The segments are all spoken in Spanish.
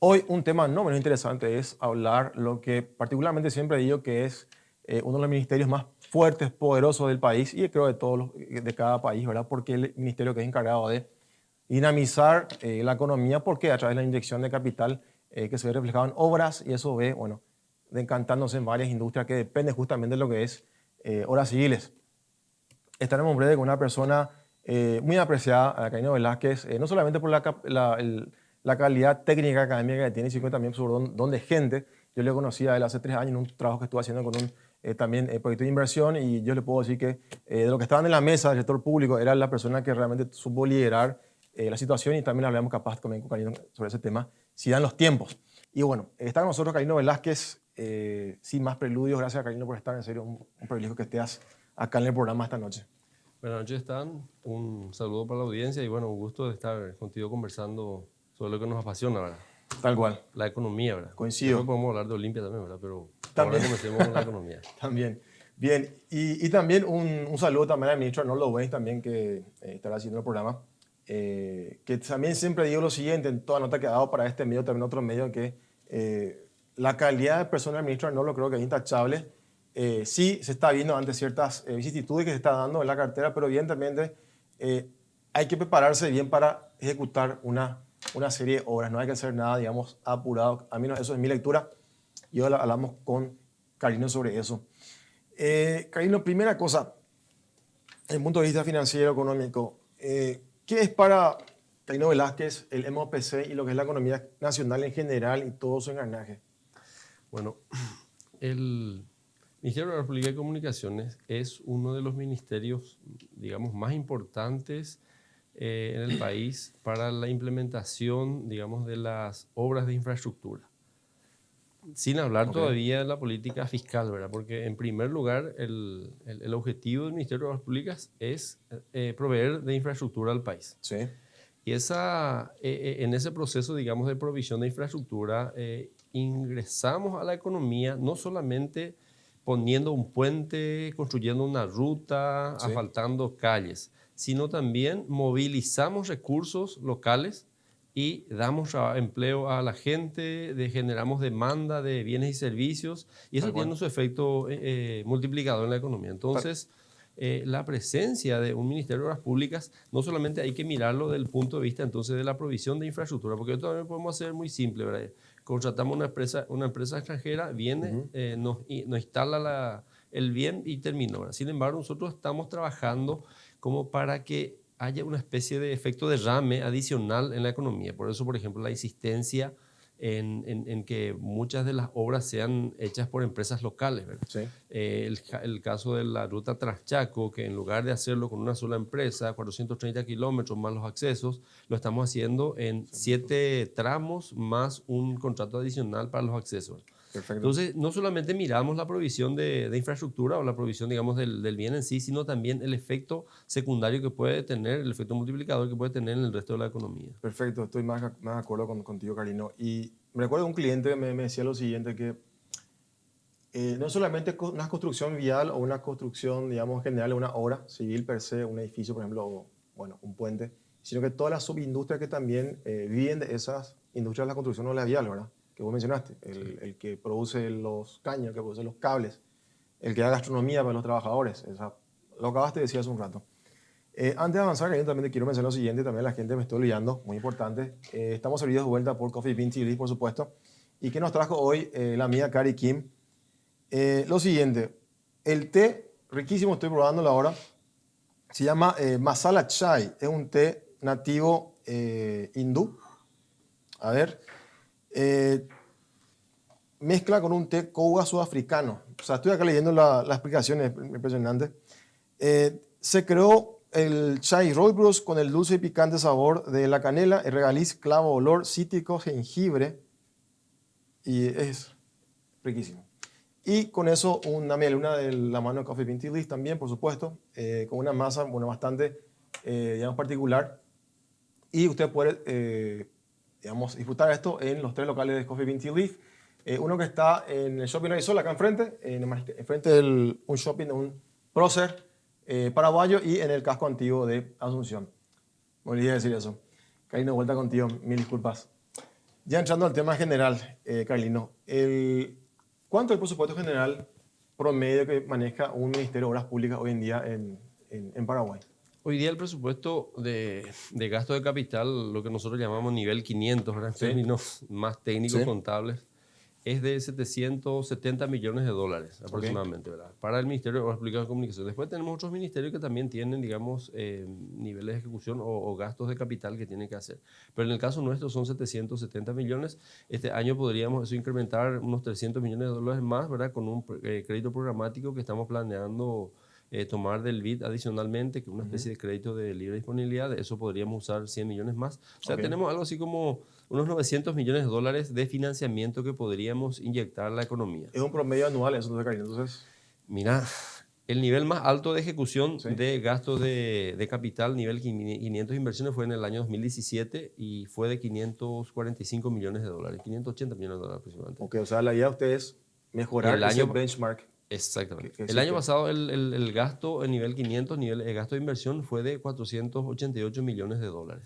Hoy un tema no menos interesante es hablar lo que particularmente siempre digo que es uno de los ministerios más fuertes, poderosos del país y creo de todos de cada país, ¿verdad? Porque el ministerio que es encargado de dinamizar la economía, porque a través de la inyección de capital que se ve reflejado en obras y eso ve, bueno, decantándose en varias industrias que dependen justamente de lo que es obras civiles. Estaremos en breve con una persona muy apreciada, Karina Velázquez, no solamente por la calidad técnica académica que tiene, sino también por su don de gente. Yo le conocí a él hace 3 años en un trabajo que estuve haciendo con un también proyecto de inversión y yo le puedo decir que de lo que estaban en la mesa del sector público era la persona que realmente supo liderar la situación y también hablamos capaz también con Karina sobre ese tema, si dan los tiempos. Y bueno, está con nosotros Karina Velázquez, sin más preludios. Gracias Karina por estar, en serio, un privilegio que estés acá en el programa esta noche. Buenas noches, Stan. Un saludo para la audiencia y bueno, un gusto de estar contigo conversando sobre lo que nos apasiona, ¿verdad? Tal cual. La economía, ¿verdad? Después Coincido. podemos hablar de Olimpia también, ¿verdad? Pero ahora También. comencemos con la economía. También. Bien. Y también un saludo también al ministro Arnoldo Weiss, también que estará haciendo el programa. Que también siempre digo lo siguiente, en toda nota que ha dado para este medio, también otro medio, que la calidad de persona del ministro Arnoldo creo que es intachable. Sí, se está viendo ante ciertas vicisitudes que se está dando en la cartera, pero evidentemente hay que prepararse bien para ejecutar una serie de obras. No hay que hacer nada, digamos, apurado. A mí no, eso es mi lectura. Y ahora hablamos con Carino sobre eso. Carino, primera cosa, desde el punto de vista financiero, económico, ¿qué es para Carino Velázquez el MOPC y lo que es la economía nacional en general y todo su engranaje? Bueno, el Ministerio de la República de Comunicaciones es uno de los ministerios, digamos, más importantes en el país para la implementación, digamos, de las obras de infraestructura. Sin hablar Okay. todavía de la política fiscal, ¿verdad? Porque en primer lugar el objetivo del Ministerio de las Públicas es proveer de infraestructura al país. Sí. Y en ese proceso, digamos, de provisión de infraestructura, ingresamos a la economía no solamente poniendo un puente, construyendo una ruta, Sí. asfaltando calles, sino también movilizamos recursos locales y damos empleo a la gente, generamos demanda de bienes y servicios, y Tal eso cual. tiene su efecto multiplicador en la economía. Tal- Entonces, la presencia de un Ministerio de Obras Públicas no solamente hay que mirarlo desde el punto de vista entonces de la provisión de infraestructura, porque esto también podemos hacer muy simple, ¿verdad? Contratamos una empresa extranjera, viene, Ujú. nos instala el bien y terminó, ¿verdad? Sin embargo, nosotros estamos trabajando como para que haya una especie de efecto derrame adicional en la economía. Por eso, por ejemplo, la insistencia en que muchas de las obras sean hechas por empresas locales, ¿verdad? Sí. El caso de la ruta Traschaco, que en lugar de hacerlo con una sola empresa, 430 kilómetros más los accesos, lo estamos haciendo en 7 tramos más un contrato adicional para los accesos. Perfecto. Entonces, no solamente miramos la provisión de infraestructura o la provisión, digamos, del bien en sí, sino también el efecto secundario que puede tener, el efecto multiplicador que puede tener en el resto de la economía. Perfecto. Estoy más de acuerdo contigo, Carino. Y me recuerdo un cliente que me decía lo siguiente, que no solamente una construcción vial o una construcción, digamos, general, una obra civil per se, un edificio, por ejemplo, o, bueno, un puente, sino que todas las subindustrias que también viven de esas industrias de la construcción o la vial, ¿verdad? Que vos mencionaste, Sí. el que produce los caños, el que produce los cables, el que da gastronomía para los trabajadores, lo acabaste de decir hace un rato. Antes de avanzar, yo también te quiero mencionar lo siguiente, también la gente me estoy olvidando, muy importante. Estamos servidos de vuelta por Coffee Bean Tea Leaf, por supuesto. ¿Y qué nos trajo hoy la amiga Kari Kim? Lo siguiente, el té, riquísimo, estoy probándolo ahora, se llama Masala Chai, es un té nativo hindú. A ver, eh, mezcla con un té kowa sudafricano. O sea, estoy acá leyendo la explicación, es impresionante. Se creó el chai rooibos con el dulce y picante sabor de la canela, el regaliz, clavo, olor, cítrico, jengibre, y es riquísimo. Y con eso una media luna de la mano de Coffee Bean Tea Leaf también, por supuesto, con una masa bueno, bastante, digamos, particular. Y usted puede, digamos, disfrutar esto en los 3 locales de Coffee Bean Tea Leaf. Uno que está en el Shopping Arisol, acá enfrente, enfrente de un shopping de un prócer paraguayo y en el casco antiguo de Asunción. Me olvidé de decir eso. Karina, vuelta contigo, mil disculpas. Ya entrando al tema general, Carlino, ¿cuánto es el presupuesto general promedio que maneja un Ministerio de Obras Públicas hoy en día en Paraguay? Hoy día el presupuesto de gasto de capital, lo que nosotros llamamos nivel 500, ¿verdad? En Sí, términos más técnicos sí, contables, es de 770 millones de dólares ok. aproximadamente, ¿verdad? Para el Ministerio de Obras Públicas y Comunicaciones. Después tenemos otros ministerios que también tienen, digamos, niveles de ejecución o gastos de capital que tienen que hacer. Pero en el caso nuestro son 770 millones. Este año podríamos eso incrementar unos 300 millones de dólares más, ¿verdad? Con un crédito programático que estamos planeando tomar del BID adicionalmente, que es una especie de crédito de libre disponibilidad. De eso podríamos usar 100 millones más. O sea, Ok. tenemos algo así como unos 900 millones de dólares de financiamiento que podríamos inyectar a la economía. Es un promedio anual eso, entonces, Carlino. Entonces, Mira, el nivel más alto de ejecución sí, de gastos de capital, nivel 500 inversiones, fue en el año 2017 y fue de 545 millones de dólares, 580 millones de dólares aproximadamente. ok, o sea, la idea de ustedes es mejorar El ese año, benchmark exactamente. que El año existe. pasado el gasto en nivel 500, el gasto de inversión fue de 488 millones de dólares.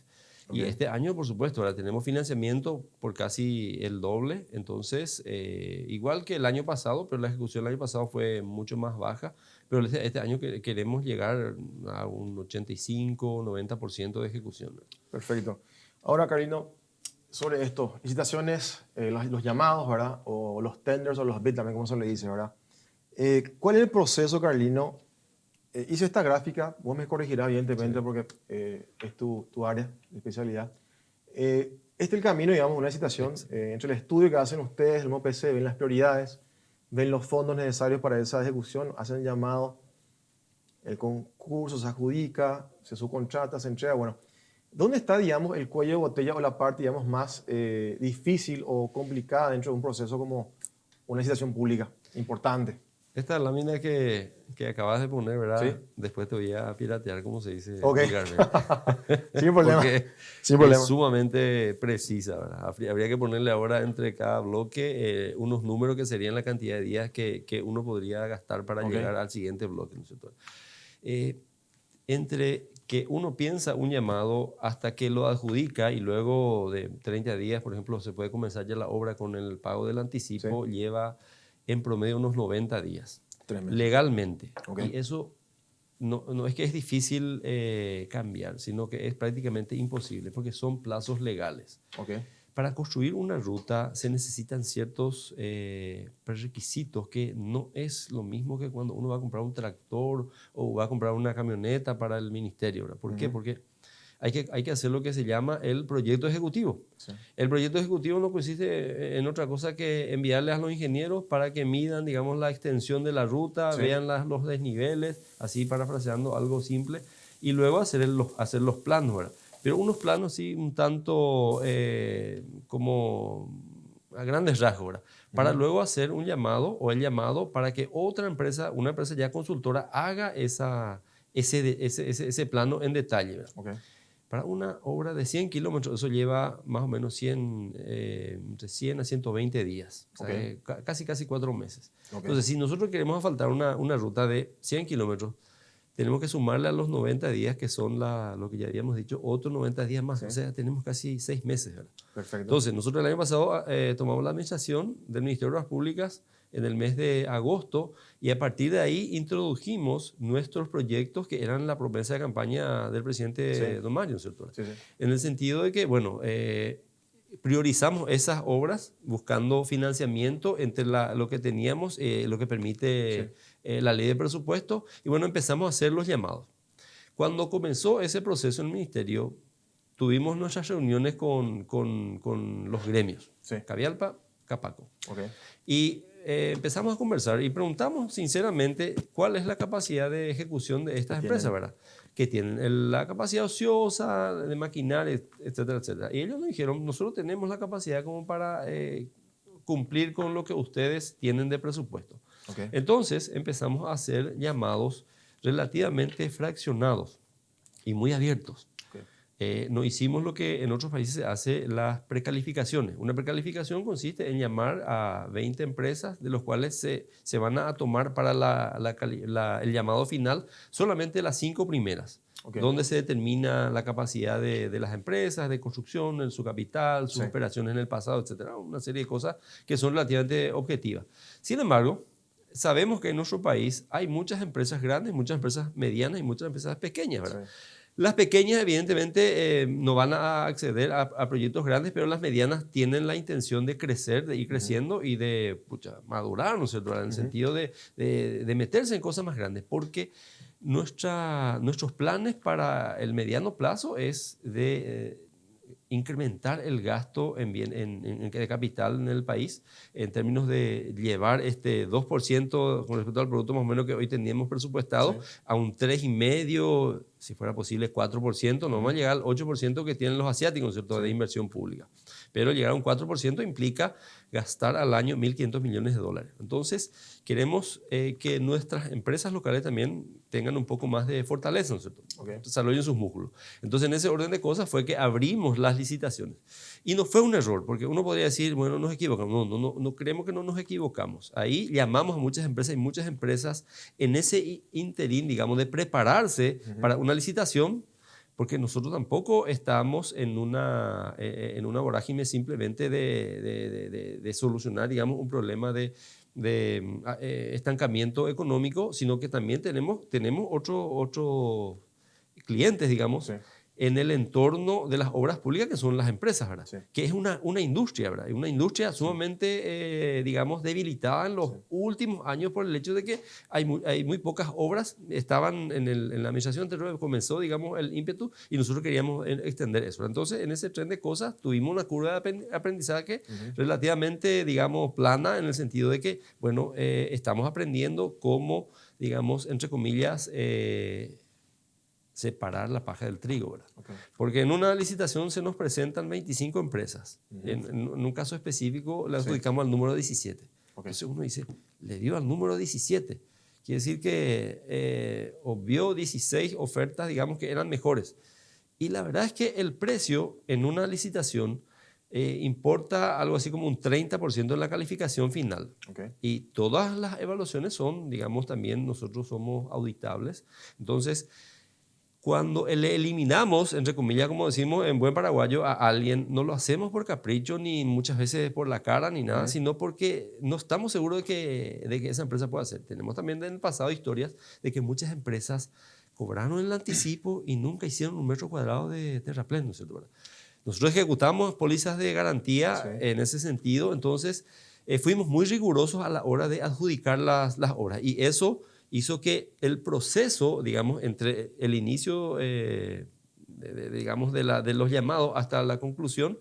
Ok. Y este año, por supuesto, ahora tenemos financiamiento por casi el doble. Entonces, igual que el año pasado, pero la ejecución el año pasado fue mucho más baja. Pero este año queremos llegar a un 85-90% de ejecución. Perfecto. Ahora, Carlino, sobre esto, licitaciones, los llamados, ¿verdad? O los tenders o los bids también, como se le dice, ¿verdad? ¿Cuál es el proceso, Carlino? Hice esta gráfica, vos me corregirás evidentemente Sí. porque es tu área de especialidad. Este es el camino, digamos, una licitación entre el estudio que hacen ustedes, el MOPC, ven las prioridades, ven los fondos necesarios para esa ejecución, hacen el llamado, el concurso se adjudica, se subcontrata, se entrega. Bueno, ¿dónde está, digamos, el cuello de botella o la parte, digamos, más difícil o complicada dentro de un proceso como una licitación pública importante? Esta lámina que acabas de poner, ¿verdad? ¿Sí? Después te voy a piratear, como se dice Ok. vulgarmente. Sin problema. Porque Sin es problema. sumamente precisa, ¿verdad? Habría que ponerle ahora entre cada bloque unos números que serían la cantidad de días que uno podría gastar para Ok. llegar al siguiente bloque, ¿no es cierto? Eh, entre que uno piensa un llamado hasta que lo adjudica y luego de 30 días, por ejemplo, se puede comenzar ya la obra con el pago del Sí. anticipo, lleva en promedio unos 90 días, 3 meses. legalmente. Ok. Y eso no es que es difícil cambiar, sino que es prácticamente imposible, porque son plazos legales. Ok. Para construir una ruta se necesitan ciertos prerequisitos que no es lo mismo que cuando uno va a comprar un tractor o va a comprar una camioneta para el ministerio, ¿verdad? ¿Por qué? Porque hay que hacer lo que se llama el proyecto ejecutivo. Sí. El proyecto ejecutivo no consiste en otra cosa que enviarles a los ingenieros para que midan, digamos, la extensión de la ruta, Sí. vean los desniveles, así parafraseando algo simple, y luego hacer los planos, ¿verdad? Pero unos planos sí un tanto como a grandes rasgos, ¿verdad? Para luego hacer un llamado o el llamado para que otra empresa, una empresa ya consultora, haga ese plano en detalle, ¿verdad? Ok. Para una obra de 100 kilómetros, eso lleva más o menos entre 100 a 120 días, o sea, Ok. casi 4 meses. Ok. Entonces, si nosotros queremos asfaltar una ruta de 100 kilómetros, tenemos que sumarle a los 90 días, que son lo que ya habíamos dicho, otros 90 días más. Sí. O sea, tenemos casi 6 meses, ¿verdad? Perfecto. Entonces, nosotros el año pasado tomamos la administración del Ministerio de Obras Públicas en el mes de agosto y a partir de ahí introdujimos nuestros proyectos que eran la promesa de campaña del presidente Sí. Don Mario, ¿cierto? Sí, sí. En el sentido de que, bueno, priorizamos esas obras buscando financiamiento entre lo que teníamos, lo que permite la ley de presupuesto, y bueno, empezamos a hacer los llamados. Cuando comenzó ese proceso en el ministerio, tuvimos nuestras reuniones con los gremios, Sí. Cavialpa, Capaco, Ok. y empezamos a conversar y preguntamos sinceramente cuál es la capacidad de ejecución de estas empresas, ¿verdad? Que tienen la capacidad ociosa de maquinaria, etcétera, etcétera. Y ellos nos dijeron, nosotros tenemos la capacidad como para cumplir con lo que ustedes tienen de presupuesto. Ok. Entonces empezamos a hacer llamados relativamente fraccionados y muy abiertos. No hicimos lo que en otros países se hace, las precalificaciones. Una precalificación consiste en llamar a 20 empresas, de los cuales se van a tomar para el llamado final solamente las 5 primeras. Ok. donde se determina la capacidad de las empresas, de construcción, su capital, sus Sí. operaciones en el pasado, etcétera. Una serie de cosas que son relativamente objetivas. Sin embargo, sabemos que en nuestro país hay muchas empresas grandes, muchas empresas medianas y muchas empresas pequeñas, ¿verdad? Sí. Las pequeñas, evidentemente, no van a acceder a proyectos grandes, pero las medianas tienen la intención de crecer, de ir creciendo y de madurar, ¿no es cierto? En el sentido de meterse en cosas más grandes, porque nuestros planes para el mediano plazo es de incrementar el gasto de capital en el país en términos de llevar este 2% con respecto al producto más o menos que hoy teníamos presupuestado Sí. a un 3,5%, si fuera posible 4%, no vamos a llegar al 8% que tienen los asiáticos, ¿cierto? De Sí. inversión pública. Pero llegar a un 4% implica gastar al año 1.500 millones de dólares. Entonces, queremos que nuestras empresas locales también tengan un poco más de fortaleza, ¿no es cierto? Ok. Desarrollen sus músculos. Entonces, en ese orden de cosas fue que abrimos las licitaciones. Y no fue un error, porque uno podría decir, bueno, nos equivocamos. No creemos que no nos equivocamos. Ahí llamamos a muchas empresas y muchas empresas en ese interín, digamos, de prepararse para una licitación, porque nosotros tampoco estamos en una vorágine simplemente de solucionar, digamos, un problema de estancamiento económico, sino que también tenemos otros clientes, digamos, Sí. en el entorno de las obras públicas, que son las empresas, ¿verdad? Sí. Que es una industria, ¿verdad? Una industria sumamente, digamos, debilitada en los Sí. últimos años por el hecho de que hay muy pocas obras. Estaban en la administración anterior, comenzó, digamos, el ímpetu y nosotros queríamos extender eso. Entonces, en ese tren de cosas, tuvimos una curva de aprendizaje relativamente, digamos, plana, en el sentido de que, bueno, estamos aprendiendo cómo, digamos, entre comillas, separar la paja del trigo, ¿verdad? Okay. Porque en una licitación se nos presentan 25 empresas. En un caso específico le adjudicamos al número 17. Okay. Entonces uno dice, le dio al número 17. Quiere decir que obvió 16 ofertas, digamos, que eran mejores. Y la verdad es que el precio en una licitación importa algo así como un 30% en la calificación final. Okay. Y todas las evaluaciones son, digamos, también nosotros somos auditables. Entonces, cuando le eliminamos, entre comillas, como decimos en buen paraguayo, a alguien, no lo hacemos por capricho, ni muchas veces por la cara, ni nada, sino porque no estamos seguros de que esa empresa pueda hacer. Tenemos también en el pasado historias de que muchas empresas cobraron el anticipo y nunca hicieron un metro cuadrado de terraplén, ¿no es cierto? Nosotros ejecutamos pólizas de garantía en ese sentido, entonces fuimos muy rigurosos a la hora de adjudicar las obras. Y eso hizo que el proceso, digamos, entre el inicio, digamos, de los llamados hasta la conclusión,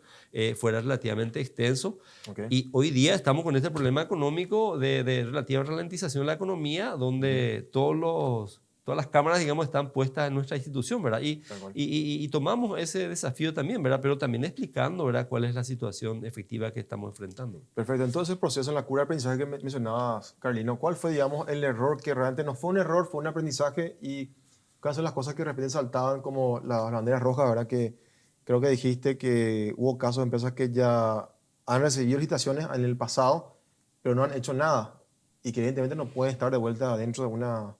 fuera relativamente extenso. Okay. Y hoy día estamos con este problema económico de relativa ralentización de la economía, donde todas las cámaras, digamos, están puestas en nuestra institución, ¿verdad? Y tomamos ese desafío también, ¿verdad? Pero también explicando, ¿verdad?, cuál es la situación efectiva que estamos enfrentando. Perfecto. Entonces, el proceso en la cura de aprendizaje que mencionabas, Carlino, ¿cuál fue, digamos, el error que realmente no fue un error, fue un aprendizaje? Y cuáles son las cosas que de repente saltaban como las banderas rojas, ¿verdad? Que creo que dijiste que hubo casos de empresas que ya han recibido licitaciones en el pasado, pero no han hecho nada y que evidentemente no pueden estar de vuelta dentro de una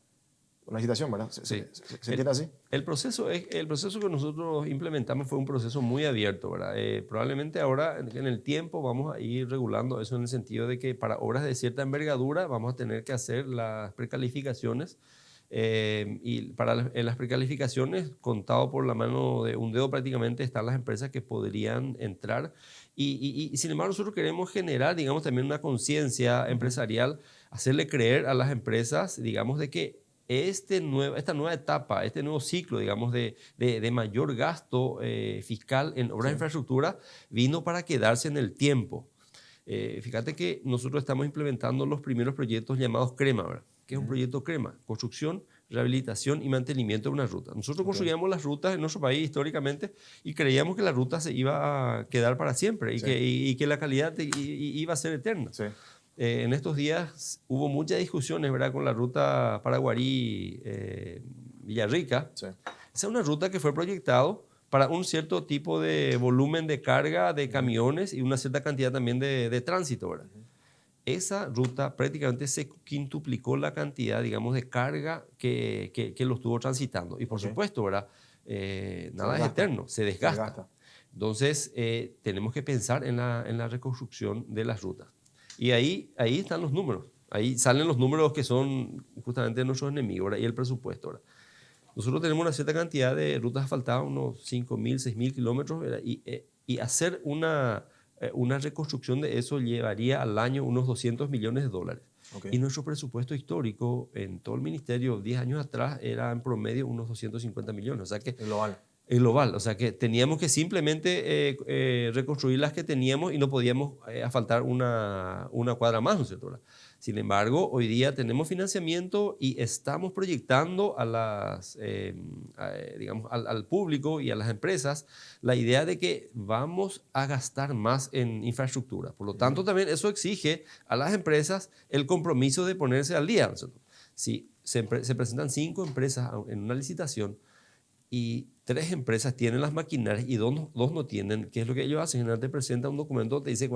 licitación, ¿verdad? ¿Se entiende así? El proceso que nosotros implementamos fue un proceso muy abierto, ¿verdad? Probablemente ahora en el tiempo vamos a ir regulando eso en el sentido de que para obras de cierta envergadura vamos a tener que hacer las precalificaciones. Y en las precalificaciones, contado por la mano de un dedo prácticamente, están las empresas que podrían entrar. Y sin embargo, nosotros queremos generar, digamos, también una conciencia empresarial, hacerle creer a las empresas, digamos, de que esta nueva etapa, este nuevo ciclo, digamos, de mayor gasto fiscal en obras de infraestructura vino para quedarse en el tiempo. Fíjate que nosotros estamos implementando los primeros proyectos llamados CREMA, ¿verdad? ¿Qué es un proyecto CREMA? Construcción, rehabilitación y mantenimiento de una ruta. Nosotros construíamos las rutas en nuestro país históricamente y creíamos que la ruta se iba a quedar para siempre y que la calidad iba a ser eterna. Sí. En estos días hubo muchas discusiones, ¿verdad?, con la ruta Paraguarí-Villarrica. Sí. Esa es una ruta que fue proyectado para un cierto tipo de volumen de carga de camiones y una cierta cantidad también de tránsito, ¿verdad? esa ruta prácticamente se quintuplicó la cantidad, digamos, de carga que lo estuvo transitando. Y por supuesto, ¿verdad? Nada es eterno, se desgasta. Entonces, tenemos que pensar en la reconstrucción de las rutas. Y ahí están los números. Ahí salen los números que son justamente nuestros enemigos, ¿verdad? Y el presupuesto, ¿verdad? Nosotros tenemos una cierta cantidad de rutas asfaltadas, unos 5.000, 6.000 kilómetros, ¿verdad? Y hacer una reconstrucción de eso llevaría al año unos 200 millones de dólares. Y nuestro presupuesto histórico en todo el ministerio 10 años atrás era en promedio unos 250 millones. O sea que el global, o sea que teníamos que simplemente reconstruir las que teníamos y no podíamos asfaltar una cuadra más, ¿no es cierto? Sin embargo, hoy día tenemos financiamiento y estamos proyectando digamos, al público y a las empresas la idea de que vamos a gastar más en infraestructura. Por lo tanto, también eso exige a las empresas el compromiso de ponerse al día, ¿no es cierto? Si se presentan 5 empresas en una licitación, y 3 empresas tienen las maquinarias y dos no tienen, ¿qué es lo que ellos hacen? Generalmente presentan un documento donde dice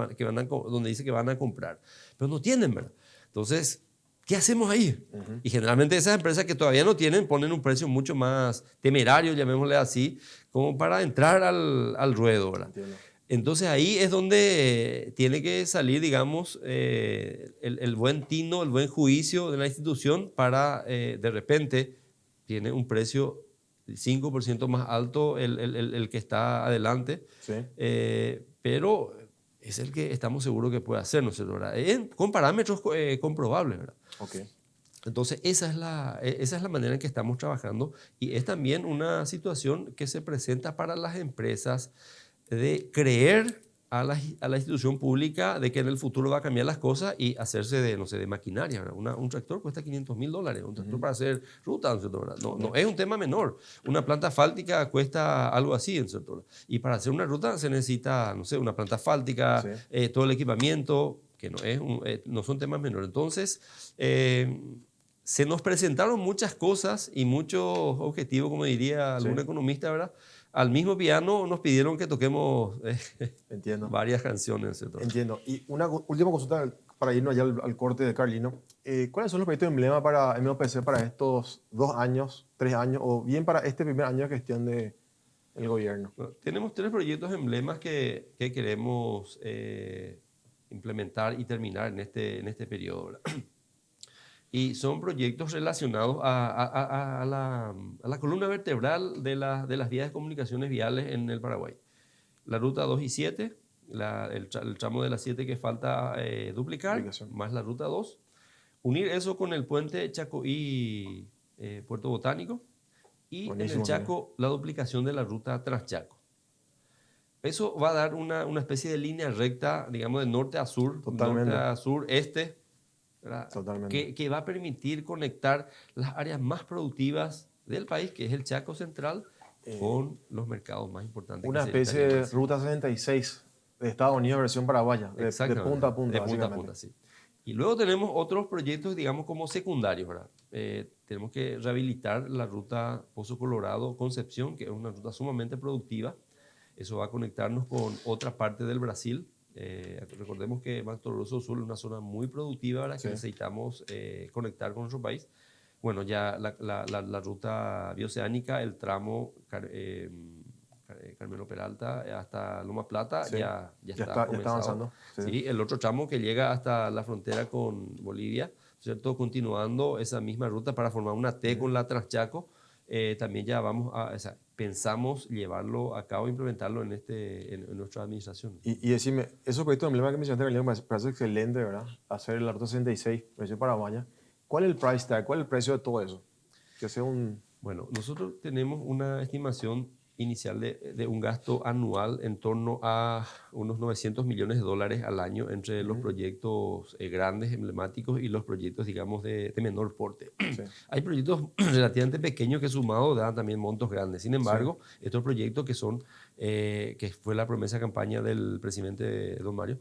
que van a comprar, pero no tienen, ¿verdad? Entonces, ¿qué hacemos ahí? Y generalmente esas empresas que todavía no tienen ponen un precio mucho más temerario, llamémosle así, como para entrar al ruedo, ¿verdad? Entiendo. Entonces ahí es donde tiene que salir, digamos, el buen tino, el buen juicio de la institución para, de repente, tiene un precio 5% más alto el que está adelante, sí. Pero es el que estamos seguros que puede hacer, ¿no es cierto? Con parámetros comprobables, ¿verdad? Entonces, esa es la manera en que estamos trabajando y es también una situación que se presenta para las empresas de creer a la institución pública de que en el futuro va a cambiar las cosas y hacerse de, no sé, de maquinaria. Un tractor cuesta $500,000, un tractor para hacer ruta, no es un tema menor. Una planta asfáltica cuesta algo así, ¿cierto? Y para hacer una ruta se necesita, no sé, una planta asfáltica, sí. Todo el equipamiento, que no son temas menores. Entonces, se nos presentaron muchas cosas y muchos objetivos, como diría algún economista, ¿verdad? Al mismo piano nos pidieron que toquemos varias canciones, ¿cierto? Entiendo. Y una última consulta para irnos allá al corte de Carlino. ¿Cuáles son los proyectos de emblema para MOPC para estos 2 años, 3 años, o bien para este primer año de gestión del gobierno? Bueno, tenemos 3 proyectos emblemas que queremos implementar y terminar en este periodo, ¿verdad? Y son proyectos relacionados a la columna vertebral de las vías de comunicaciones viales en el Paraguay. La ruta 2 y 7, el tramo de la 7 que falta duplicar, más la ruta 2. Unir eso con el puente Chacoí Puerto Botánico y buenísimo, en el Chaco la duplicación de la ruta Transchaco. Eso va a dar una especie de línea recta, digamos, de norte a sur, totalmente. Norte a sur, este, que va a permitir conectar las áreas más productivas del país, que es el Chaco Central, con los mercados más importantes. Una especie de ruta 66 de Estados Unidos versión paraguaya, de punta a punta. De punta a punta, sí. Y luego tenemos otros proyectos, digamos, como secundarios, ¿verdad? Tenemos que rehabilitar la ruta Pozo Colorado-Concepción, que es una ruta sumamente productiva. Eso va a conectarnos con otra parte del Brasil. Recordemos que Mato Grosso Sur es una zona muy productiva, ¿verdad? Que necesitamos conectar con nuestro país. Bueno, ya la ruta bioceánica, el tramo Carmelo Peralta hasta Loma Plata, ya está avanzando. Sí, el otro tramo que llega hasta la frontera con Bolivia, ¿cierto? Continuando esa misma ruta para formar una T con la Transchaco. También ya pensamos llevarlo a cabo, implementarlo en nuestra administración. Y decime, esos proyectos de emblema que mencionaste, me parece excelente, ¿verdad? Hacer la ruta 66, versión paraguaya. ¿Cuál es el price tag? ¿Cuál es el precio de todo eso? Que sea Bueno, nosotros tenemos una estimación inicial de un gasto anual en torno a unos $900 millones al año entre los proyectos grandes, emblemáticos y los proyectos, digamos, de menor porte. Sí. Hay proyectos relativamente pequeños que sumados dan también montos grandes. Sin embargo, estos proyectos que fue la promesa de campaña del presidente don Mario,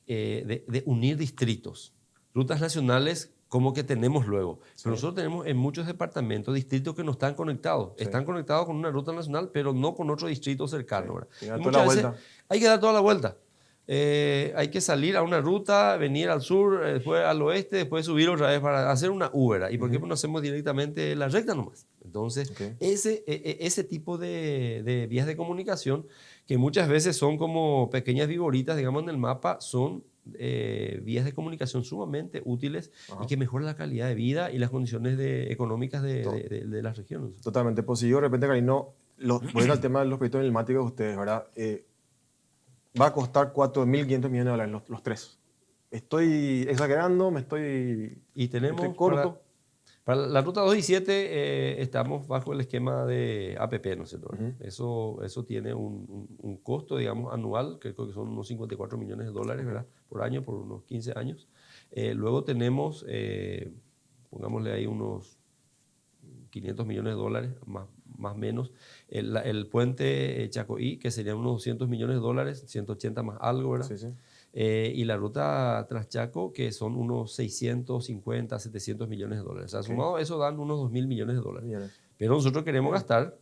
de unir distritos, rutas nacionales como que tenemos luego. Pero nosotros tenemos en muchos departamentos distritos que no están conectados. Están conectados con una ruta nacional, pero no con otro distrito cercano. Y muchas veces hay que dar toda la vuelta. hay que salir a una ruta, venir al sur, después al oeste, después subir otra vez para hacer una Uber. ¿Y por qué no hacemos directamente la recta nomás? Entonces, Ok. ese tipo de vías de comunicación, que muchas veces son como pequeñas vigoritas, digamos, en el mapa, son vías de comunicación sumamente útiles y Ajá. que mejoran la calidad de vida y las condiciones económicas To- de las regiones. Totalmente. Pues si yo de repente, Karino, volviendo al tema de los proyectos emblemáticos de ustedes, ¿verdad? Va a costar 4.500 millones de dólares los tres. ¿Estoy exagerando? Y ¿Me estoy tenemos corto? para la ruta 2 y 7 estamos bajo el esquema de APP, ¿no es cierto? Ujú. Eso tiene un costo, digamos, anual, que creo que son unos 54 millones de dólares, Ok. ¿verdad? Por año, por unos 15 años. Luego tenemos, pongámosle ahí unos 500 millones de dólares, más o menos. El puente Chacoí, que serían unos 200 millones de dólares, 180 más algo, ¿verdad? Sí, sí. Y la ruta Transchaco, que son unos 650, 700 millones de dólares. O sea, Ok. sumado eso dan unos 2.000 millones de dólares. Millones. Pero nosotros queremos Bien. gastar,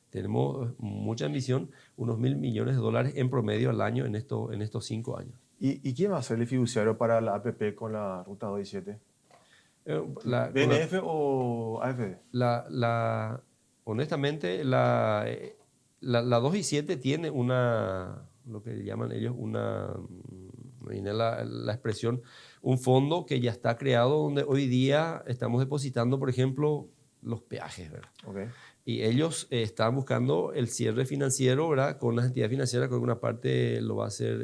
tenemos mucha ambición, unos 1.000 millones de dólares en promedio al año en estos 5 años. ¿Y quién va a ser el fiduciario para la APP con la ruta 2 y 7? Con ¿BNF o AFD? honestamente, la 2 y 7 tiene lo que llaman ellos me viene la expresión, un fondo que ya está creado donde hoy día estamos depositando, por ejemplo, los peajes, ¿verdad? Ok. Y ellos están buscando el cierre financiero, ¿verdad? Con las entidades financieras, creo que una parte lo va a hacer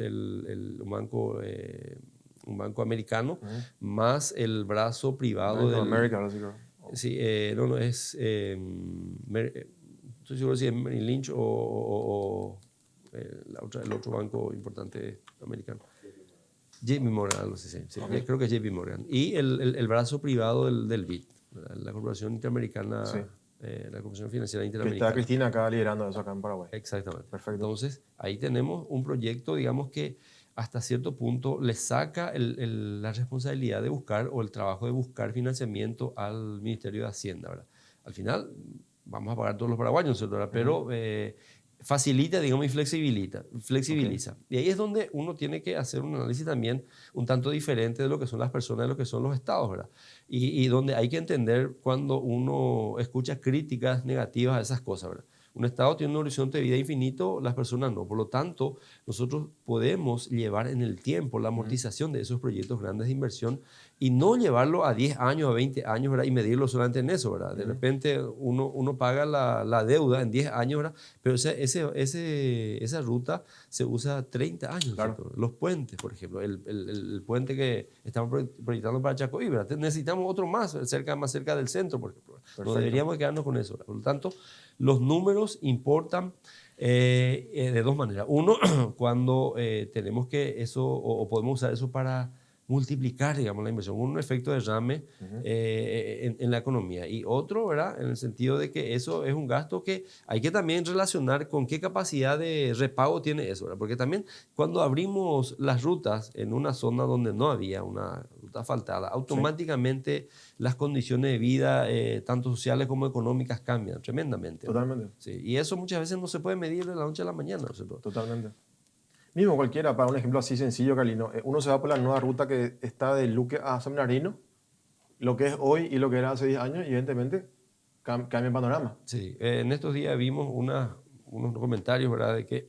un banco americano, Ujú. más el brazo privado Bank of del... America, ahora sí creo. Sí, no, es... estoy seguro si es Merrill Lynch el otro banco importante americano. JP Morgan, algo así, sí, Ok. creo que es JP Morgan. Y el brazo privado del BID, la Corporación Interamericana, Sí. la Corporación Financiera Que está Interamericana. Cristina acá liderando eso acá en Paraguay. Exactamente. Perfecto. Entonces, ahí tenemos un proyecto, digamos que hasta cierto punto le saca la responsabilidad de buscar o el trabajo de buscar financiamiento al Ministerio de Hacienda, ¿verdad? Al final, vamos a pagar todos los paraguayos, ¿verdad? Pero facilita, digamos, y flexibiliza. Y ahí es donde uno tiene que hacer un análisis también un tanto diferente de lo que son las personas, de lo que son los estados, ¿verdad? Y donde hay que entender cuando uno escucha críticas negativas a esas cosas, ¿verdad? Un Estado tiene un horizonte de vida infinito, las personas no. Por lo tanto, nosotros podemos llevar en el tiempo la amortización de esos proyectos grandes de inversión y no llevarlo a 10 años, a 20 años, ¿verdad? Y medirlo solamente en eso, ¿verdad? De repente uno paga la deuda en 10 años, ¿verdad? Pero esa ruta se usa 30 años, Claro. ¿cierto? Los puentes, por ejemplo, el puente que estamos proyectando para Chacoí, ¿verdad? Necesitamos otro más cerca del centro, por ejemplo. No Perfecto. deberíamos quedarnos con eso, ¿verdad? Por lo tanto, los números importan de dos maneras. Uno, cuando tenemos que eso, o podemos usar eso para multiplicar, digamos, la inversión, un efecto de derrame en la economía. Y otro, ¿verdad? En el sentido de que eso es un gasto que hay que también relacionar con qué capacidad de repago tiene eso, ¿verdad? Porque también cuando abrimos las rutas en una zona donde no había una ruta asfaltada, automáticamente las condiciones de vida, tanto sociales como económicas, cambian tremendamente, ¿verdad? Totalmente. Sí, y eso muchas veces no se puede medir de la noche a la mañana, ¿no es cierto? Totalmente. Mismo cualquiera, para un ejemplo así sencillo, Carlino, uno se va por la nueva ruta que está de Luque a San Bernardino, lo que es hoy y lo que era hace 10 años, evidentemente cambia el panorama. Sí, en estos días vimos unos comentarios, ¿verdad? De que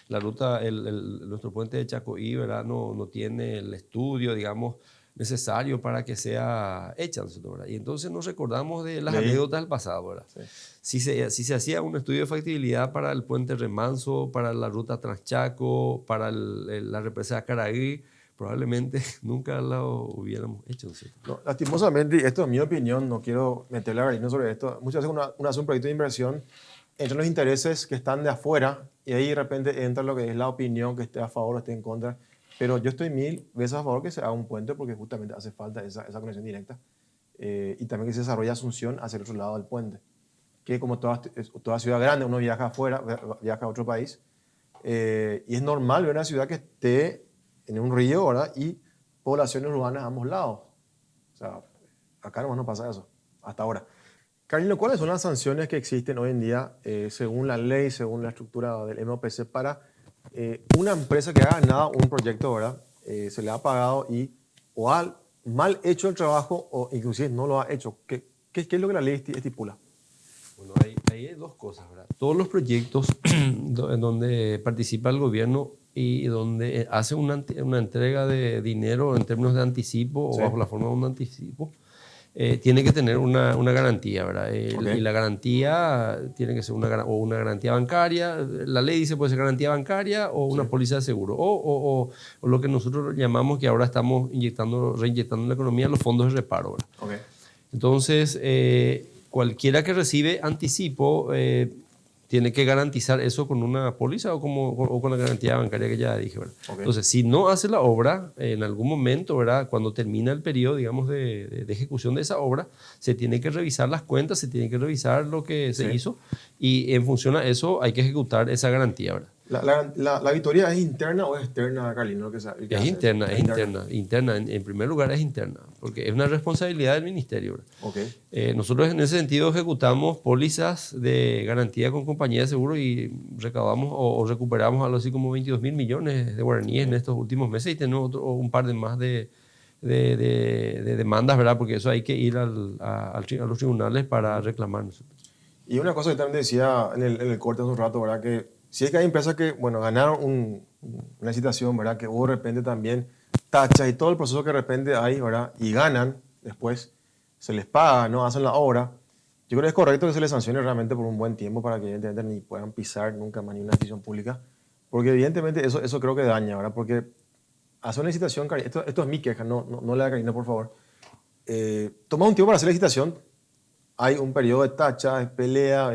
la ruta, nuestro puente de Chacoí, ¿verdad? No tiene el estudio, digamos, necesario para que sea hecha, ¿verdad? Y entonces nos recordamos de las Leí. anécdotas del pasado, ¿verdad? Sí. Si se hacía un estudio de factibilidad para el puente Remanso, para la ruta Transchaco, para la represa de Acaraí, probablemente nunca lo hubiéramos hecho, ¿no es cierto? No, lastimosamente, y esto es mi opinión, no quiero meterle a Carlino sobre esto, muchas veces uno hace un proyecto de inversión entre los intereses que están de afuera y ahí de repente entra lo que es la opinión que esté a favor o esté en contra. Pero yo estoy 1000 veces a favor que se haga un puente porque justamente hace falta esa conexión directa, y también que se desarrolle Asunción hacia el otro lado del puente. Que como toda ciudad grande, uno viaja afuera, viaja a otro país, y es normal ver una ciudad que esté en un río, ¿verdad? Y poblaciones urbanas a ambos lados. O sea, acá nomás no pasa eso, hasta ahora. Carlino, ¿cuáles son las sanciones que existen hoy en día, según la ley, según la estructura del MOPC, para una empresa que ha ganado un proyecto, ¿verdad? Se le ha pagado y o ha mal hecho el trabajo o inclusive no lo ha hecho. ¿Qué es lo que la ley estipula? Bueno, ahí hay dos cosas, ¿verdad? Todos los proyectos en donde participa el gobierno y donde hace una entrega de dinero en términos de anticipo Sí. o bajo la forma de un anticipo, tiene que tener una garantía, ¿verdad? Ok. Y la garantía tiene que ser una garantía bancaria. La ley dice puede ser garantía bancaria o una Sí. póliza de seguro. O lo que nosotros llamamos, que ahora estamos reinyectando en la economía, los fondos de reparo, ¿verdad? Ok. Entonces, cualquiera que recibe anticipo tiene que garantizar eso con una póliza o con la garantía bancaria que ya dije, ¿verdad? Ok. Entonces, si no hace la obra, en algún momento, ¿verdad? Cuando termina el periodo, digamos, de ejecución de esa obra, se tiene que revisar las cuentas, se tiene que revisar lo que se Sí. hizo y en función a eso hay que ejecutar esa garantía, ¿verdad? ¿La auditoría es interna o es externa, Carlino? Lo que sea, el que Es hace eso? interna, es interna. En primer lugar es interna, porque es una responsabilidad del ministerio, ¿verdad? Ok. Nosotros en ese sentido ejecutamos pólizas de garantía con compañía de seguro y recaudamos o recuperamos algo así como 22.000 millones de guaraníes en estos últimos meses y tenemos un par de más de demandas, ¿verdad? Porque eso hay que ir a los tribunales para reclamar. Y una cosa que también decía en el corte hace un rato, ¿verdad? Que si es que hay empresas que, bueno, ganaron una licitación, ¿verdad? Que hubo de repente también tachas y todo el proceso que de repente hay, ¿verdad? Y ganan, después se les paga, ¿no? Hacen la obra. Yo creo que es correcto que se les sancione realmente por un buen tiempo para que evidentemente ni puedan pisar nunca más ni una decisión pública. Porque evidentemente eso creo que daña, ¿verdad? Porque hacer una licitación, esto es mi queja, no le da Karina, por favor. Toma un tiempo para hacer la licitación, hay un periodo de tacha, de pelea,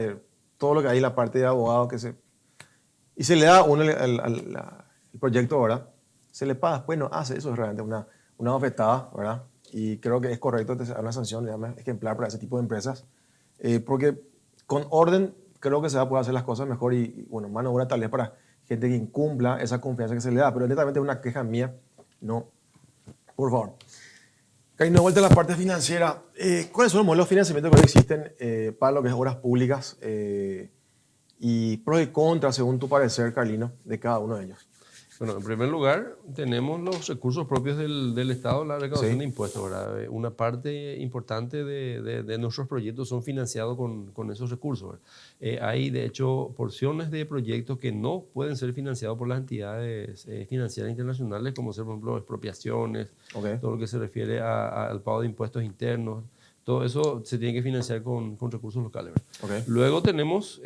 todo lo que hay en la parte de abogado y se le da a uno el proyecto, ¿verdad? Se le paga, después no hace, eso es realmente una bofetada, ¿verdad? Y creo que es correcto que se haga una sanción, digamos, ejemplar para ese tipo de empresas, porque con orden creo que se va a poder hacer las cosas mejor bueno, mano dura tal vez para gente que incumpla esa confianza que se le da, pero netamente es una queja mía, no, por favor. Karina, vuelta a la parte financiera. ¿Cuáles son los modelos de financiamiento que hoy existen para lo que es obras públicas y pros y contras, según tu parecer, Carlino, de cada uno de ellos? Bueno, en primer lugar, tenemos los recursos propios del Estado, la recaudación Sí. de impuestos, ¿verdad? Una parte importante de nuestros proyectos son financiados con esos recursos, ¿verdad? Hay, de hecho, porciones de proyectos que no pueden ser financiados por las entidades financieras internacionales, como ser, por ejemplo, expropiaciones, Ok. todo lo que se refiere al pago de impuestos internos. Todo eso se tiene que financiar con recursos locales, ¿verdad? Ok. Luego tenemos...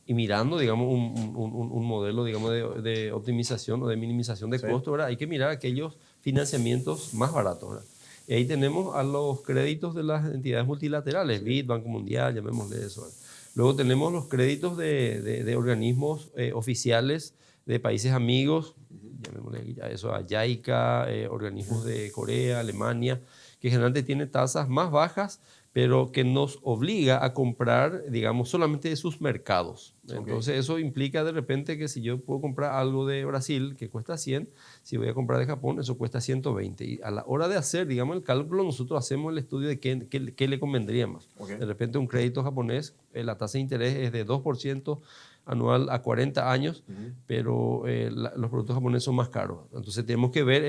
y mirando, digamos, un modelo, digamos, de optimización o de minimización de Sí. costos, ¿verdad? Hay que mirar aquellos financiamientos más baratos, ¿verdad? Y ahí tenemos a los créditos de las entidades multilaterales, Sí. BID, Banco Mundial, llamémosle eso, ¿verdad? Luego tenemos los créditos de organismos oficiales de países amigos, llamémosle a eso a JICA, organismos de Corea, Alemania, que generalmente tienen tasas más bajas, pero que nos obliga a comprar, digamos, solamente de sus mercados. Entonces, eso implica de repente que si yo puedo comprar algo de Brasil que cuesta 100, si voy a comprar de Japón, eso cuesta 120. Y a la hora de hacer, digamos, el cálculo, nosotros hacemos el estudio de qué le convendría más. Okay. De repente, un crédito japonés, la tasa de interés es de 2% anual a 40 años, pero los productos japoneses son más caros. Entonces tenemos que ver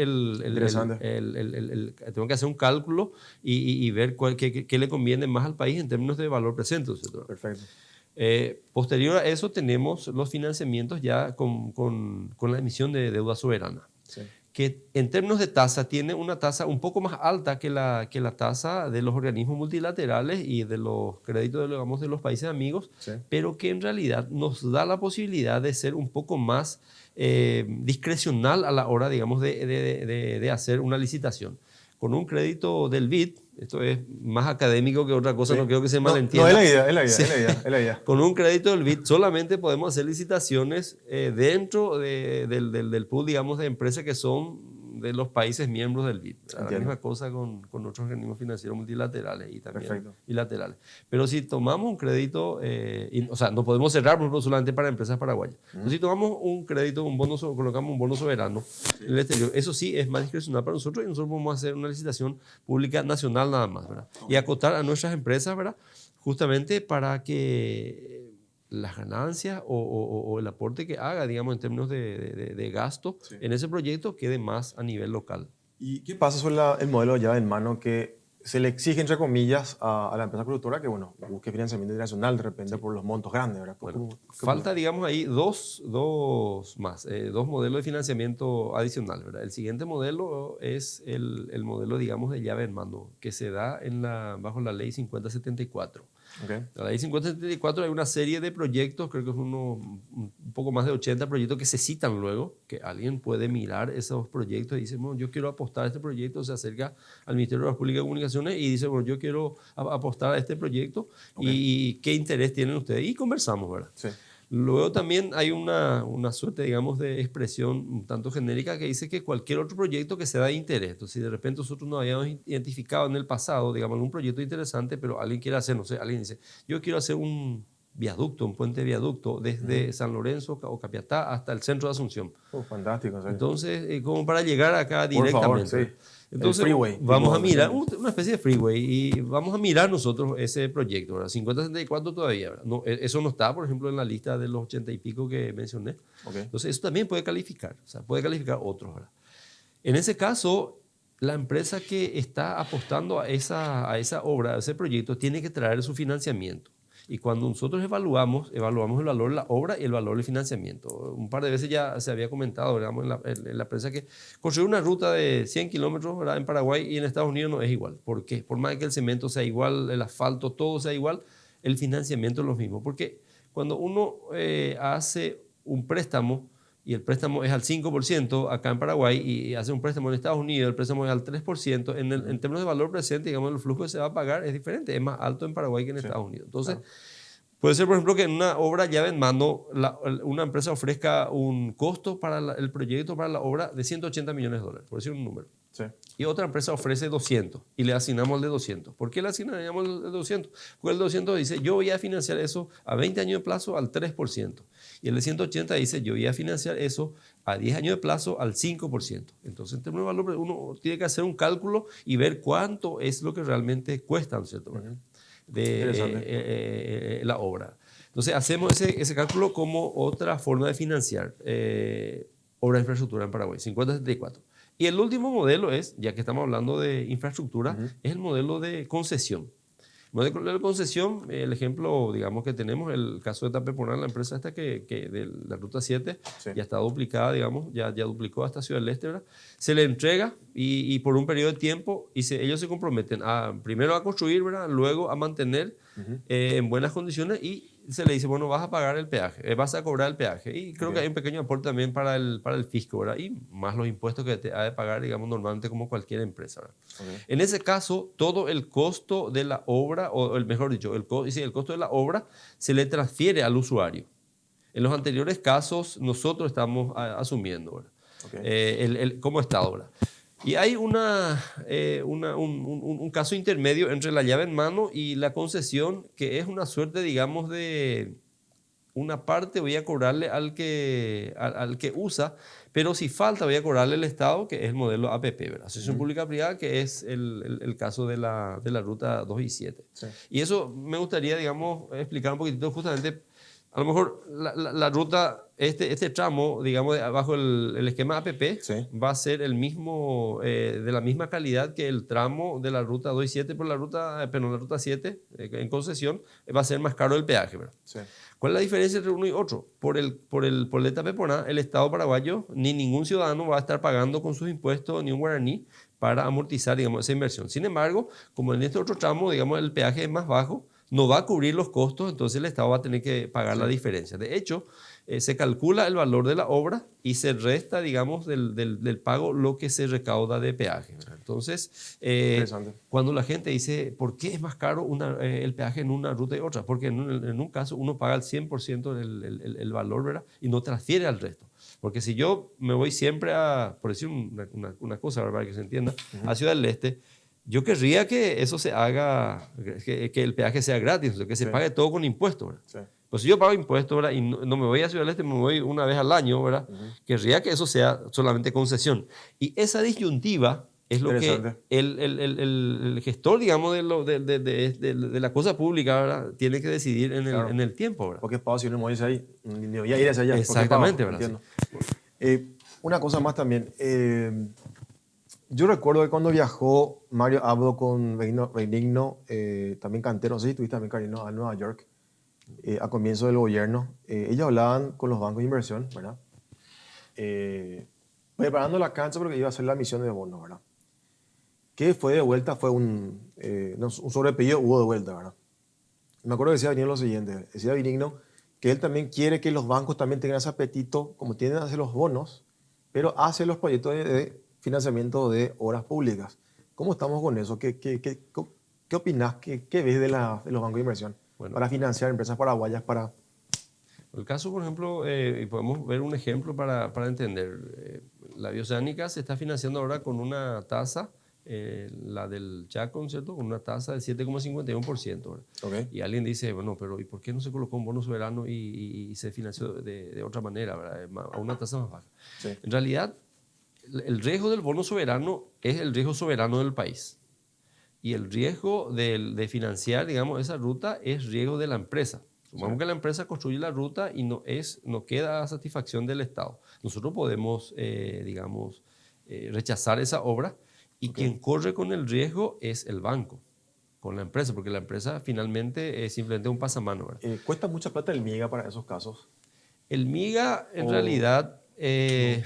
tengo que hacer un cálculo y ver qué le conviene más al país en términos de valor presente, ¿cierto? Perfecto. Posterior a eso tenemos los financiamientos ya con la emisión de deuda soberana. Sí. Que en términos de tasa tiene una tasa un poco más alta que la tasa de los organismos multilaterales y de los créditos digamos, de los países amigos, Sí. pero que en realidad nos da la posibilidad de ser un poco más discrecional a la hora, digamos, de hacer una licitación. Con un crédito del BID, esto es más académico que otra cosa, Sí. no creo que se No, malentienda. es la idea, es la idea, Sí. es la idea, es la idea. Con un crédito del BID solamente podemos hacer licitaciones dentro del pool, digamos, de empresas que son de los países miembros del BID. La misma cosa con otros organismos financieros multilaterales y también Perfecto. bilaterales. Pero si tomamos un crédito, o sea, no podemos cerrar por ejemplo, solamente para empresas paraguayas. Pero si tomamos un crédito, colocamos un bono soberano en el exterior, eso sí es más discrecional para nosotros y nosotros podemos hacer una licitación pública nacional nada más, ¿verdad? Y acotar a nuestras empresas, ¿verdad? Justamente para que las ganancias o el aporte que haga, digamos, en términos de gasto en ese proyecto quede más a nivel local. ¿Y qué pasa sobre el modelo de llave en mano que se le exige, entre comillas, a la empresa productora que, bueno, busque financiamiento internacional de repente por los montos grandes, ¿verdad? Bueno, falta, digamos, ahí dos modelos de financiamiento adicional, ¿verdad? El siguiente modelo es el modelo, digamos, de llave en mano que se da bajo la ley 5074. Okay. La ley 5074 hay una serie de proyectos, creo que es un poco más de 80 proyectos que se citan luego, que alguien puede mirar esos proyectos y dice, bueno, yo quiero apostar a este proyecto, se acerca al Ministerio de Obras Públicas y Comunicaciones y dice, bueno, yo quiero apostar a este proyecto y qué interés tienen ustedes. Y conversamos, ¿verdad? Sí. Luego también hay una suerte, digamos, de expresión un tanto genérica que dice que cualquier otro proyecto que sea de interés. Entonces, si de repente nosotros nos habíamos identificado en el pasado, digamos, algún proyecto interesante, pero alguien quiere hacer, no sé, alguien dice, yo quiero hacer un viaducto, un puente de viaducto desde San Lorenzo o Capiatá hasta el centro de Asunción. Fantástico, ¿sí? Entonces, como para llegar acá Por directamente. favor, sí. Entonces, freeway, vamos a mirar, sí. una especie de freeway, y vamos a mirar nosotros ese proyecto, ¿verdad? 5064 todavía, ¿verdad? No, eso no está, por ejemplo, en la lista de los 80 y pico que mencioné. Okay. Entonces, eso también puede calificar, o sea, puede calificar otros, ¿verdad? En ese caso, la empresa que está apostando a esa obra, a ese proyecto, tiene que traer su financiamiento. Y cuando nosotros evaluamos el valor de la obra y el valor del financiamiento. Un par de veces ya se había comentado, digamos, en la prensa que construir una ruta de 100 kilómetros, ¿verdad?, en Paraguay y en Estados Unidos no es igual. ¿Por qué? Por más que el cemento sea igual, el asfalto, todo sea igual, el financiamiento es lo mismo. Porque cuando uno hace un préstamo, y el préstamo es al 5% acá en Paraguay, y hace un préstamo en Estados Unidos, el préstamo es al 3%, en términos de valor presente, digamos, el flujo que se va a pagar es diferente, es más alto en Paraguay que en Estados Unidos. Entonces, puede ser, por ejemplo, que en una obra llave en mano, una empresa ofrezca un costo para el proyecto, para la obra, de $180 millones, por decir un número. Sí. Y otra empresa ofrece 200 y le asignamos el de 200. ¿Por qué le asignamos el de 200? Porque el de 200 dice, yo voy a financiar eso a 20 años de plazo al 3%. Y el de 180 dice, yo voy a financiar eso a 10 años de plazo al 5%. Entonces, en términos de valor, uno tiene que hacer un cálculo y ver cuánto es lo que realmente cuesta, ¿no es cierto? De la obra. Entonces, hacemos ese cálculo como otra forma de financiar obra de infraestructura en Paraguay, 5074. Y el último modelo es, ya que estamos hablando de infraestructura, es el modelo de concesión. El modelo de concesión, el ejemplo, digamos, que tenemos, el caso de Tapeponá, la empresa esta que de la Ruta 7, ya está duplicada, digamos, ya duplicó hasta Ciudad del Este, ¿verdad? Se le entrega y por un periodo de tiempo, ellos se comprometen primero a construir, ¿verdad?, luego a mantener en buenas condiciones, y se le dice, bueno, vas a pagar el peaje, vas a cobrar el peaje. Y creo que hay un pequeño aporte también para el fisco, ¿verdad? Y más los impuestos que te ha de pagar, digamos, normalmente como cualquier empresa, ¿verdad? En ese caso, todo el costo de la obra, o mejor dicho, el costo de la obra se le transfiere al usuario. En los anteriores casos, nosotros estamos asumiendo, ¿verdad? Como Estado, ¿verdad? Y hay un caso intermedio entre la llave en mano y la concesión, que es una suerte, digamos, de una parte voy a cobrarle al que usa, pero si falta voy a cobrarle al Estado, que es el modelo APP, ¿verdad? Asociación Pública-Privada, que es el caso de la ruta 2 y 7. Sí. Y eso me gustaría, digamos, explicar un poquitito justamente. A lo mejor la ruta, este tramo, digamos, bajo el esquema APP, va a ser el mismo, de la misma calidad que el tramo de la ruta 2 y 7, pero la ruta 7 en concesión va a ser más caro el peaje, ¿verdad? Sí. ¿Cuál es la diferencia entre uno y otro? Por el de Tapeponá, el Estado paraguayo, ni ningún ciudadano va a estar pagando con sus impuestos ni un guaraní para amortizar, digamos, esa inversión. Sin embargo, como en este otro tramo, digamos, el peaje es más bajo, no va a cubrir los costos, entonces el Estado va a tener que pagar la diferencia. De hecho, se calcula el valor de la obra y se resta, digamos, del pago lo que se recauda de peaje, ¿verdad? Entonces, cuando la gente dice, ¿por qué es más caro el peaje en una ruta y otra? Porque en un caso uno paga el 100% el valor, ¿verdad?, y no transfiere al resto. Porque si yo me voy siempre por decir una cosa, ¿verdad?, para que se entienda, a Ciudad del Este, yo querría que eso se haga, que el peaje sea gratis, que se pague todo con impuestos, ¿verdad? Sí. Pues si yo pago impuestos, ¿verdad?, y no me voy a Ciudad del Este, me voy una vez al año, ¿verdad? Querría que eso sea solamente concesión. Y esa disyuntiva es lo que Interesante. el gestor, digamos, de la cosa pública, ¿verdad? Tiene que decidir Claro. en el tiempo, ¿verdad? Porque pago si no me voy a ahí, ni voy a ir hacia allá. ¿Por qué pago? Exactamente, ¿verdad? Entiendo. Una cosa más también. Yo recuerdo que cuando viajó Mario Abdo con Benigno, también Cantero, no sé si estuviste también, Carino, a Nueva York, a comienzo del gobierno, ellos hablaban con los bancos de inversión, ¿verdad? Preparando la cancha porque iba a hacer la emisión de bonos, ¿verdad? Que fue de vuelta, fue un sobrepedido, hubo de vuelta, ¿verdad? Me acuerdo que decía Benigno lo siguiente, decía Benigno que él también quiere que los bancos también tengan ese apetito, como tienen a hacer los bonos, pero hace los proyectos de financiamiento de obras públicas. ¿Cómo estamos con eso? ¿Qué opinás? ¿Qué ves de los bancos de inversión Bueno, para financiar empresas paraguayas para... el caso, por ejemplo, y podemos ver un ejemplo para entender. La Bioceánica se está financiando ahora con una tasa, la del Chacon, ¿cierto? Con una tasa del 7,51%, ¿verdad? Okay. Y alguien dice, bueno, pero ¿y por qué no se colocó un bono soberano y se financió de otra manera, ¿verdad? A una tasa más baja? Sí. En realidad, el riesgo del bono soberano es el riesgo soberano del país. Y el riesgo de financiar, digamos, esa ruta es riesgo de la empresa. Supongamos que la empresa construye la ruta y no queda a satisfacción del Estado. Nosotros podemos, digamos, rechazar esa obra y Okay. quien corre con el riesgo es el banco, con la empresa, porque la empresa finalmente es simplemente un pasamano, ¿verdad? ¿Cuesta mucha plata el MIGA para esos casos? El MIGA, en realidad, el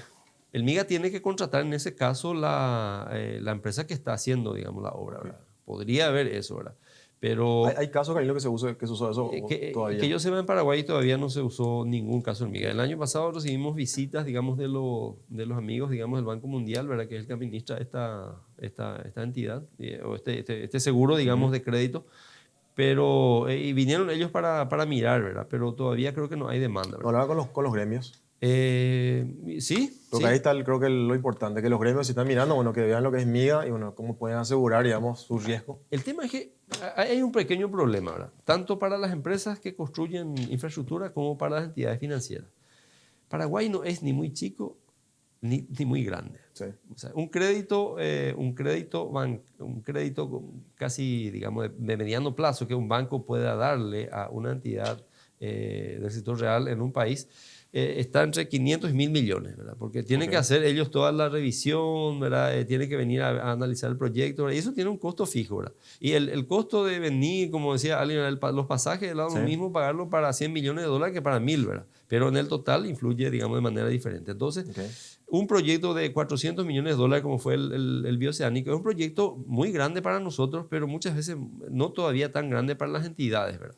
MIGA tiene que contratar en ese caso la empresa que está haciendo, digamos, la obra, ¿verdad? Podría haber eso, ¿verdad? Pero ¿Hay casos, Carino, que se usó eso todavía? que yo sepa, en Paraguay todavía no se usó ningún caso del MIGA. El año pasado recibimos visitas, digamos, de los amigos, digamos, del Banco Mundial, ¿verdad? Que es el que administra esta entidad, o este seguro, digamos, de crédito. Pero, y vinieron ellos para mirar, ¿verdad? Pero todavía creo que no hay demanda, No ¿verdad? hablaba con los gremios. Sí, Porque ahí sí. está, creo que lo importante, que los gremios si están mirando, bueno, que vean lo que es MIGA y, bueno, cómo pueden asegurar, digamos, su riesgo. El tema es que hay un pequeño problema, ¿verdad? Tanto para las empresas que construyen infraestructura como para las entidades financieras. Paraguay no es ni muy chico ni muy grande. Sí. O sea, un crédito casi, digamos, de mediano plazo que un banco pueda darle a una entidad del sector real en un país está entre 500 y 1.000 millones, ¿verdad? Porque tienen que hacer ellos toda la revisión, ¿verdad? Tienen que venir a analizar el proyecto, ¿verdad? Y eso tiene un costo fijo, ¿verdad? Y el costo de venir, como decía alguien, los pasajes, lo mismo pagarlo para 100 millones de dólares que para 1.000, ¿verdad? Pero en el total influye, digamos, de manera diferente. Entonces, un proyecto de 400 millones de dólares, como fue el Bioceánico, es un proyecto muy grande para nosotros, pero muchas veces no todavía tan grande para las entidades, ¿verdad?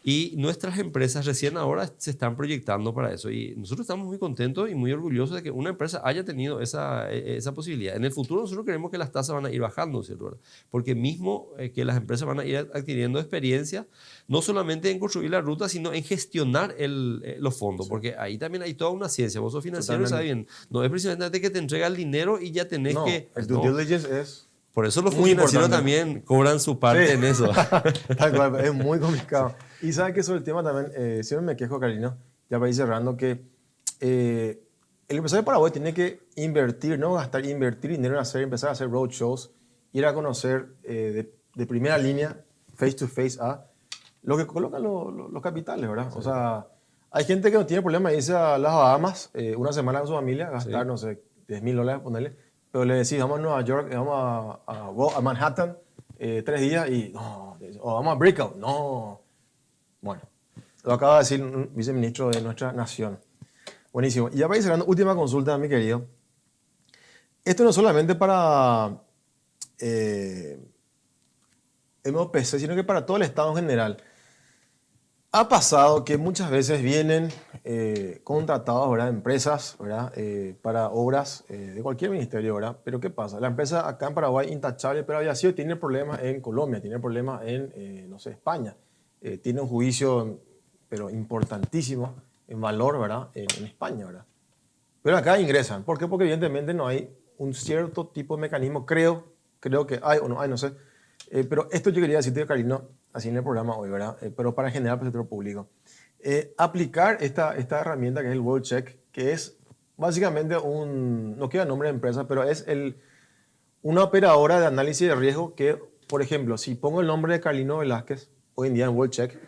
Y nuestras empresas recién ahora se están proyectando para eso. Y nosotros estamos muy contentos y muy orgullosos de que una empresa haya tenido esa posibilidad. En el futuro nosotros creemos que las tasas van a ir bajando, ¿cierto? Porque mismo que las empresas van a ir adquiriendo experiencia, no solamente en construir la ruta, sino en gestionar los fondos. Sí. Porque ahí también hay toda una ciencia. Vos sos financiero y sabes bien. No es precisamente que te entrega el dinero y ya tenés que... El due diligence es... Por eso los muy financieros importante. también cobran su parte en eso. Tal cual, es muy complicado. Y sabes que sobre el tema también, siempre me quejo, Carolina, ya para ir cerrando, que el empresario de Paraguay tiene que invertir, no gastar, invertir dinero en empezar a hacer roadshows, ir a conocer de primera línea, face to face, a lo que colocan los capitales, ¿verdad? Sí. O sea, hay gente que no tiene problema de irse a las Bahamas una semana con su familia, gastar, sí, no sé, $10,000, ponerle. Pero le decís, vamos a Nueva York, vamos a Manhattan 3 días y no, o vamos a Breakout, no. Bueno, lo acaba de decir un viceministro de nuestra nación. Buenísimo. Y ya para ir cerrando, última consulta, mi querido. Esto no es solamente para MOPC, sino que para todo el Estado en general. Ha pasado que muchas veces vienen contratados, ¿verdad? Empresas, ¿verdad? Para obras de cualquier ministerio, ¿verdad? Pero ¿qué pasa? La empresa acá en Paraguay, intachable, pero había sido, tiene problemas en Colombia, tiene problemas en, no sé, España. Tiene un juicio, pero importantísimo, en valor, ¿verdad? En España, ¿verdad? Pero acá ingresan. ¿Por qué? Porque evidentemente no hay un cierto tipo de mecanismo, creo que hay o no hay, no sé. Pero esto yo quería decirte, Carino, así en el programa hoy, ¿verdad? Pero para generar para el sector público. Aplicar esta herramienta que es el WorldCheck, que es básicamente no queda nombre de empresa, pero es una operadora de análisis de riesgo que, por ejemplo, si pongo el nombre de Carlino Velázquez, hoy en día en WorldCheck,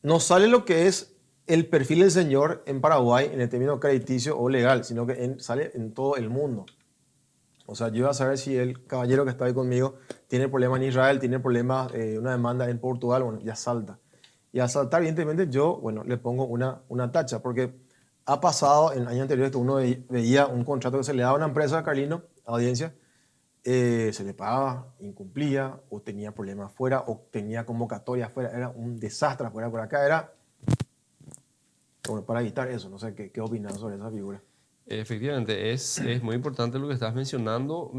no sale lo que es el perfil del señor en Paraguay en el término crediticio o legal, sino que sale en todo el mundo. O sea, yo iba a saber si el caballero que está ahí conmigo tiene problemas en Israel, tiene problemas, una demanda en Portugal, bueno, ya salta. Y al saltar, evidentemente, yo, bueno, le pongo una tacha, porque ha pasado en años anteriores que uno veía un contrato que se le daba a una empresa, Carlino, audiencia, se le pagaba, incumplía, o tenía problemas afuera, o tenía convocatoria afuera, era un desastre afuera. Por acá era, bueno, para evitar eso, no sé qué opinas sobre esa figura. Efectivamente, es muy importante lo que estás mencionando.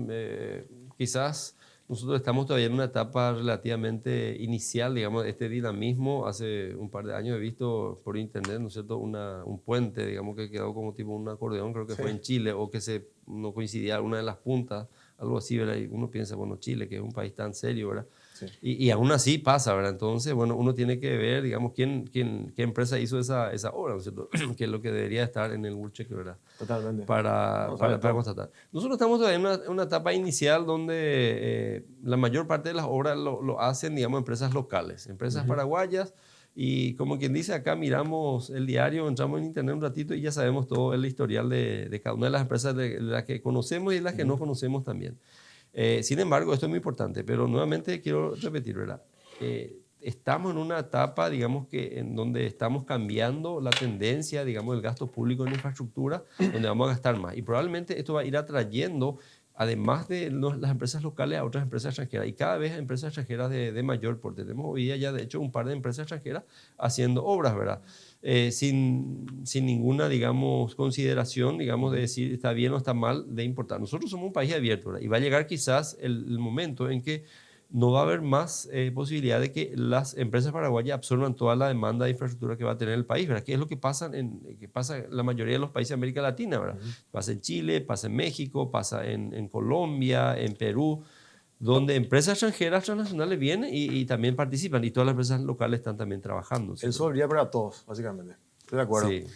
Quizás nosotros estamos todavía en una etapa relativamente inicial, digamos, de este dinamismo. Hace un par de años he visto por internet, ¿no es cierto?, un puente, digamos, que quedó como tipo un acordeón, creo que Sí. fue en Chile, o que no coincidía una de las puntas, algo así, ¿verdad? Y uno piensa, bueno, Chile, que es un país tan serio, ¿verdad? Sí. Y aún así pasa, ¿verdad? Entonces, bueno, uno tiene que ver, digamos, qué empresa hizo esa obra, ¿no es cierto? Que es lo que debería estar en el WorldCheck, ¿verdad? Totalmente. Para constatar. Nosotros estamos todavía en una etapa inicial donde la mayor parte de las obras lo hacen, digamos, empresas locales, empresas paraguayas, y como quien dice, acá miramos el diario, entramos en internet un ratito y ya sabemos todo el historial de cada una de las empresas de las que conocemos y de las que no conocemos también. Sin embargo, esto es muy importante, pero nuevamente quiero repetir, ¿verdad? Estamos en una etapa, digamos, en donde estamos cambiando la tendencia, digamos, del gasto público en infraestructura, donde vamos a gastar más. Y probablemente esto va a ir atrayendo, además de las empresas locales, a otras empresas extranjeras. Y cada vez empresas extranjeras de mayor porte. Tenemos hoy día ya, de hecho, un par de empresas extranjeras haciendo obras, ¿verdad? Sin ninguna, digamos, consideración, digamos, de decir está bien o está mal de importar. Nosotros somos un país abierto, ¿verdad? Y va a llegar quizás el momento en que no va a haber más posibilidad de que las empresas paraguayas absorban toda la demanda de infraestructura que va a tener el país, ¿verdad? Que es lo que pasa en la mayoría de los países de América Latina, ¿verdad? Pasa en Chile, pasa en México, pasa en Colombia, en Perú, donde empresas extranjeras transnacionales vienen y también participan, y todas las empresas locales están también trabajando. El sol brilla para todos, básicamente. Estoy de acuerdo. Sí.